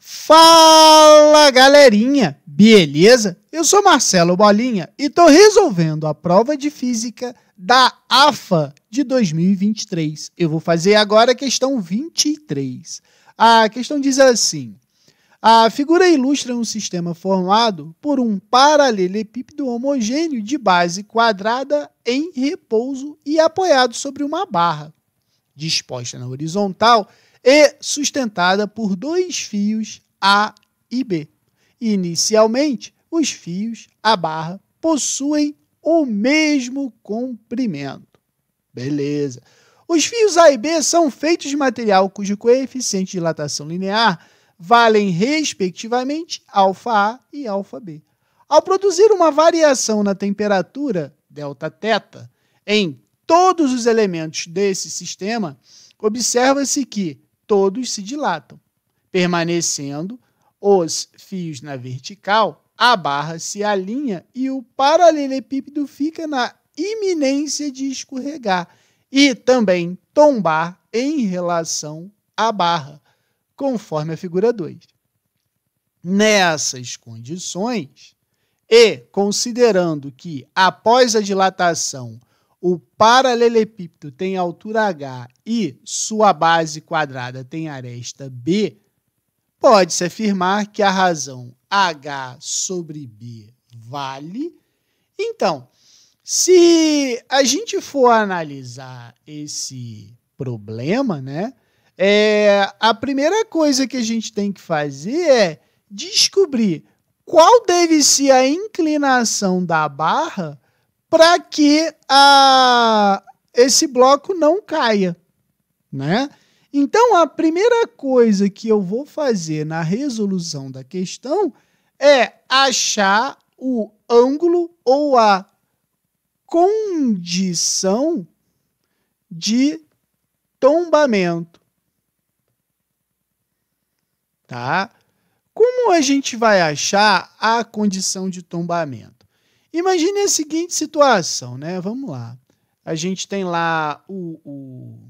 Fala, galerinha! Beleza? Eu sou Marcelo Bolinha e estou resolvendo a prova de física da AFA de 2023. Eu vou fazer agora a questão 23. A questão diz assim: a figura ilustra um sistema formado por um paralelepípedo homogêneo de base quadrada em repouso e apoiado sobre uma barra, disposta na horizontal e sustentada por dois fios A e B. Inicialmente, os fios, a barra, possuem o mesmo comprimento. Beleza. Os fios A e B são feitos de material cujo coeficiente de dilatação linear valem, respectivamente, αA e αB. Ao produzir uma variação na temperatura, Δθ, em todos os elementos desse sistema, observa-se que todos se dilatam. Permanecendo os fios na vertical, a barra se alinha e o paralelepípedo fica na iminência de escorregar e também tombar em relação à barra, conforme a figura 2. Nessas condições, e considerando que, após a dilatação, o paralelepípedo tem altura h e sua base quadrada tem aresta b, pode-se afirmar que a razão h sobre b vale. Então, se a gente for analisar esse problema, a primeira coisa que a gente tem que fazer é descobrir qual deve ser a inclinação da barra para que esse bloco não caia, né? Então, a primeira coisa que eu vou fazer na resolução da questão é achar o ângulo ou a condição de tombamento, tá? Como a gente vai achar a condição de tombamento? Imagine a seguinte situação, né? Vamos lá. A gente tem lá o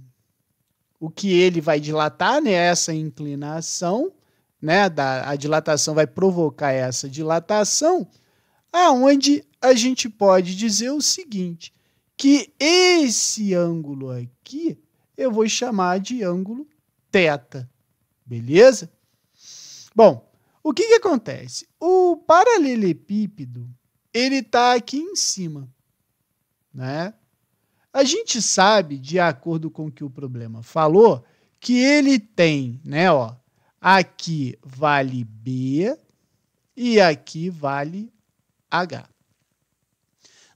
que ele vai dilatar, né? Essa inclinação, né? A dilatação vai provocar essa dilatação, aonde a gente pode dizer o seguinte, que esse ângulo aqui eu vou chamar de ângulo θ, beleza? Bom, o que acontece? O paralelepípedo, ele está aqui em cima, né? A gente sabe, de acordo com o que o problema falou, que ele tem, aqui vale B e aqui vale H.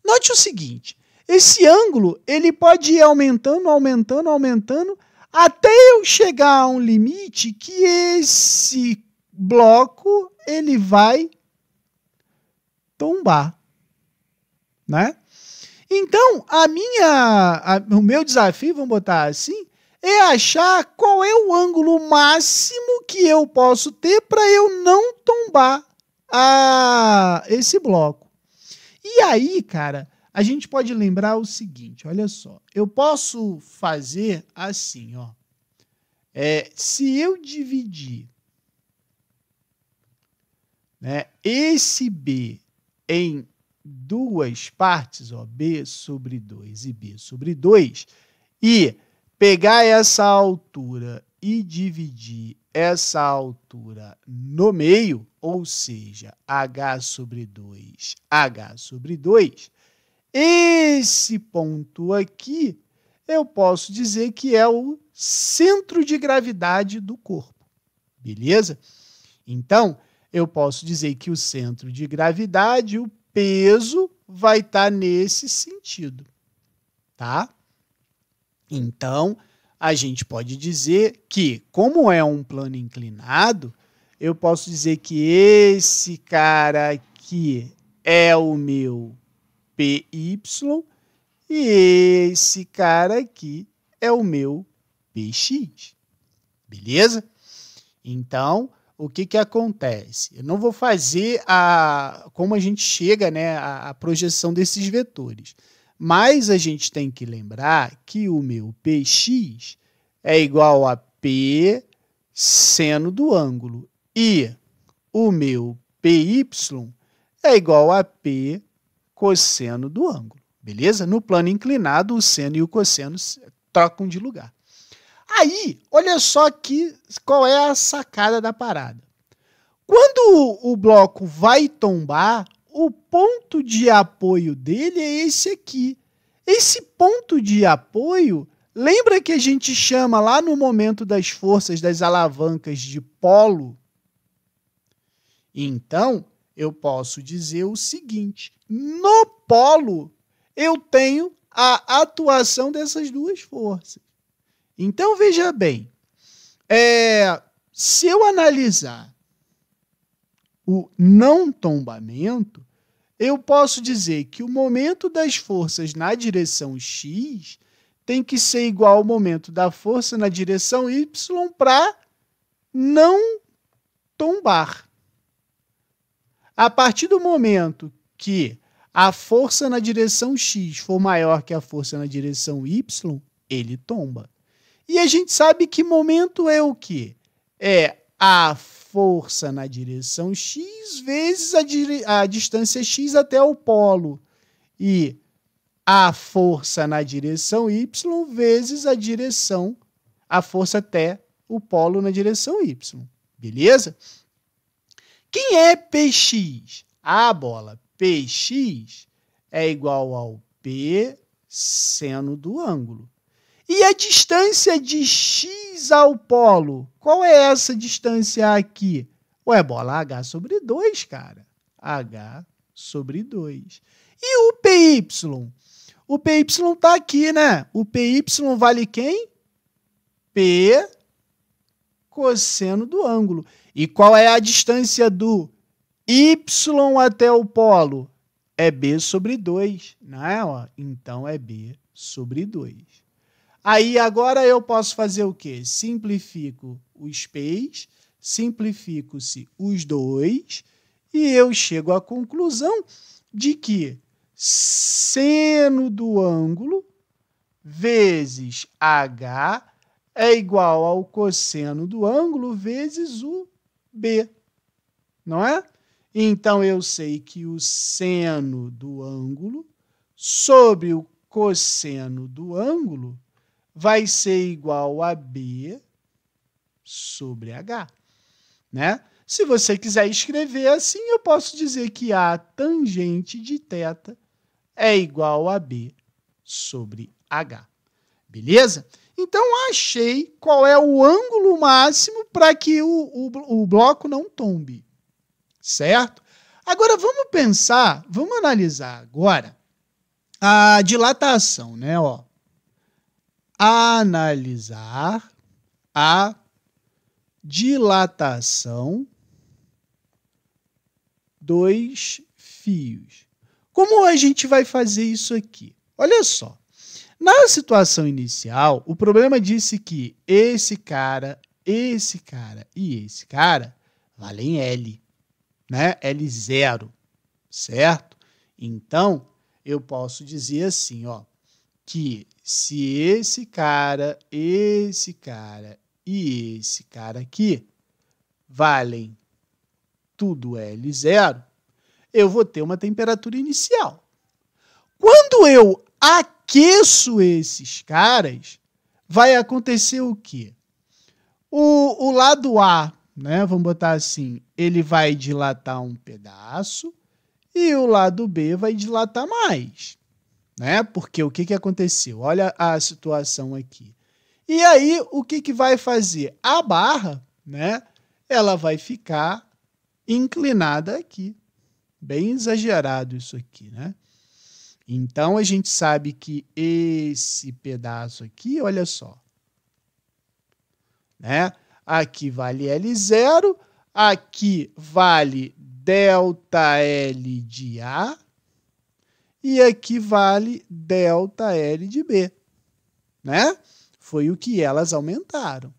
Note o seguinte, esse ângulo, ele pode ir aumentando, aumentando, aumentando, até eu chegar a um limite que esse bloco, ele vai tombar, né? Então, o meu desafio, vamos botar assim, é achar qual é o ângulo máximo que eu posso ter para eu não tombar esse bloco. E aí, cara, a gente pode lembrar o seguinte, olha só, eu posso fazer assim, ó, se eu dividir, esse B em duas partes, ó, B sobre 2 e B sobre 2, e pegar essa altura e dividir essa altura no meio, ou seja, H sobre 2, H sobre 2, esse ponto aqui eu posso dizer que é o centro de gravidade do corpo, beleza? Então, eu posso dizer que o centro de gravidade, o peso, vai estar nesse sentido, tá? Então, a gente pode dizer que, como é um plano inclinado, eu posso dizer que esse cara aqui é o meu PY e esse cara aqui é o meu PX, beleza? Então, o que acontece? Eu não vou fazer como a gente chega, a projeção desses vetores. Mas a gente tem que lembrar que o meu PX é igual a P seno do ângulo E o meu PY é igual a P cosseno do ângulo, beleza? No plano inclinado, o seno e o cosseno trocam de lugar. Aí, olha só aqui qual é a sacada da parada. Quando o bloco vai tombar, o ponto de apoio dele é esse aqui. Esse ponto de apoio, lembra que a gente chama lá no momento das forças das alavancas de polo? Então, eu posso dizer o seguinte, no polo eu tenho a atuação dessas duas forças. Então, veja bem, se eu analisar o não tombamento, eu posso dizer que o momento das forças na direção x tem que ser igual ao momento da força na direção y para não tombar. A partir do momento que a força na direção x for maior que a força na direção y, ele tomba. E a gente sabe que momento é o quê? É a força na direção x vezes a distância x até o polo. E a força na direção y vezes a força até o polo na direção y. Beleza? Quem é Px? A bola Px é igual ao P seno do ângulo. E a distância de x ao polo? Qual é essa distância aqui? Ué, bola, h sobre 2, cara. h sobre 2. E o py? O py está aqui, né? O py vale quem? P cosseno do ângulo. E qual é a distância do y até o polo? É b sobre 2, não é? Ó, então, é b sobre 2. Aí, agora eu posso fazer o quê? Simplifico os p's, simplifico-se os 2, e eu chego à conclusão de que seno do ângulo vezes h é igual ao cosseno do ângulo vezes o b, não é? Então, eu sei que o seno do ângulo sobre o cosseno do ângulo vai ser igual a b sobre h, né? Se você quiser escrever assim, eu posso dizer que a tangente de θ é igual a b sobre h, beleza? Então, achei qual é o ângulo máximo para que o bloco não tombe, certo? Agora, vamos pensar, vamos analisar agora a dilatação, né? Ó, analisar a dilatação dos fios. Como a gente vai fazer isso aqui? Olha só. Na situação inicial, o problema disse que esse cara e esse cara valem L, né? L0, certo? Então, eu posso dizer assim, ó, que se esse cara e esse cara aqui valem tudo L0, eu vou ter uma temperatura inicial. Quando eu aqueço esses caras, vai acontecer o quê? O lado A, né, vamos botar assim, ele vai dilatar um pedaço e o lado B vai dilatar mais, né? Porque o que aconteceu? Olha a situação aqui. E aí, o que vai fazer? A barra, né, ela vai ficar inclinada aqui. Bem exagerado isso aqui, né? Então, a gente sabe que esse pedaço aqui, olha só, né? Aqui vale L0, aqui vale ΔL de A e aqui vale ΔL de B, né? Foi o que elas aumentaram.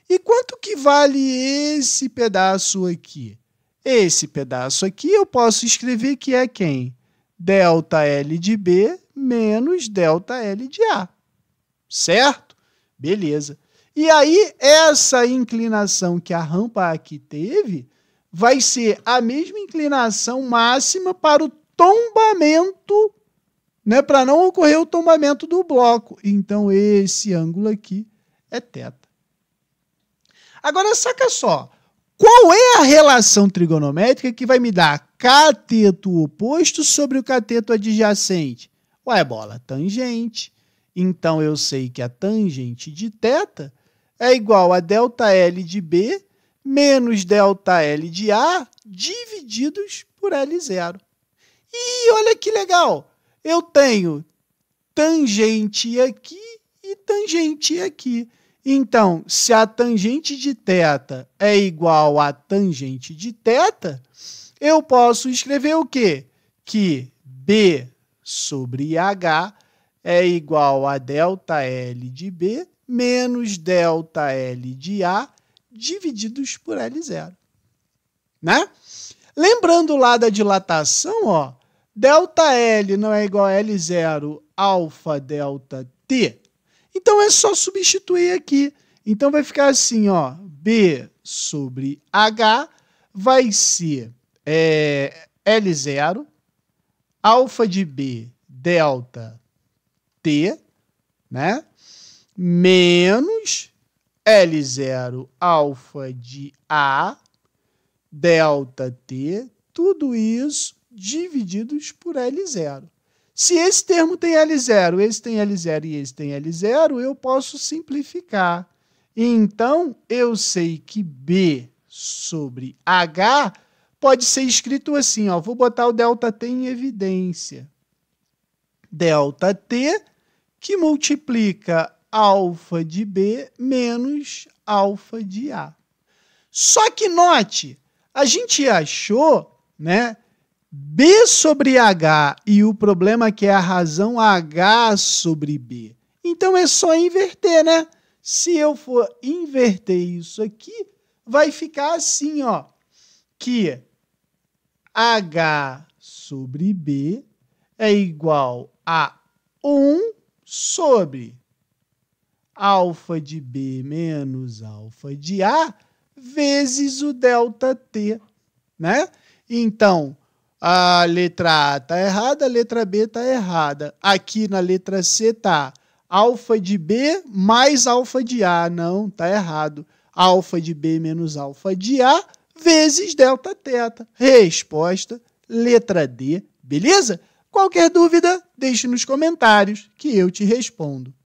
E quanto que vale esse pedaço aqui? Esse pedaço aqui eu posso escrever que é quem? ΔL de B menos ΔL de A, certo? Beleza. E aí, essa inclinação que a rampa aqui teve vai ser a mesma inclinação máxima para o tombamento, né, para não ocorrer o tombamento do bloco. Então, esse ângulo aqui é θ. Agora, saca só. Qual é a relação trigonométrica que vai me dar cateto oposto sobre o cateto adjacente? Ué, bola, tangente. Então, eu sei que a tangente de θ é igual a ΔL de B menos ΔL de A divididos por L0. E olha que legal, eu tenho tangente aqui e tangente aqui. Então, se a tangente de θ é igual a tangente de θ, eu posso escrever o quê? Que B sobre H é igual a ΔL de B menos ΔL de A divididos por L0. Né? Lembrando lá da dilatação, ó, ΔL não é igual a L0 alfa delta T. Então, é só substituir aqui. Então, vai ficar assim, ó, B sobre H vai ser L0, alfa de B, delta T, né? Menos L0, alfa de A, delta T, tudo isso divididos por L0. Se esse termo tem L0, esse tem L0 e esse tem L0, eu posso simplificar. Então, eu sei que B sobre H pode ser escrito assim, ó, vou botar o ΔT em evidência. ΔT que multiplica alfa de B menos alfa de A. Só que note, a gente achou, né, B sobre H e o problema que é a razão H sobre B. Então, é só inverter, né? Se eu for inverter isso aqui, vai ficar assim, ó, que H sobre B é igual a 1 sobre alfa de B menos alfa de A vezes o ΔT, né? Então, a letra A está errada, a letra B está errada. Aqui na letra C está alfa de B mais alfa de A. Não, está errado. Alfa de B menos alfa de A vezes ΔT. Resposta, letra D. Beleza? Qualquer dúvida, deixe nos comentários que eu te respondo.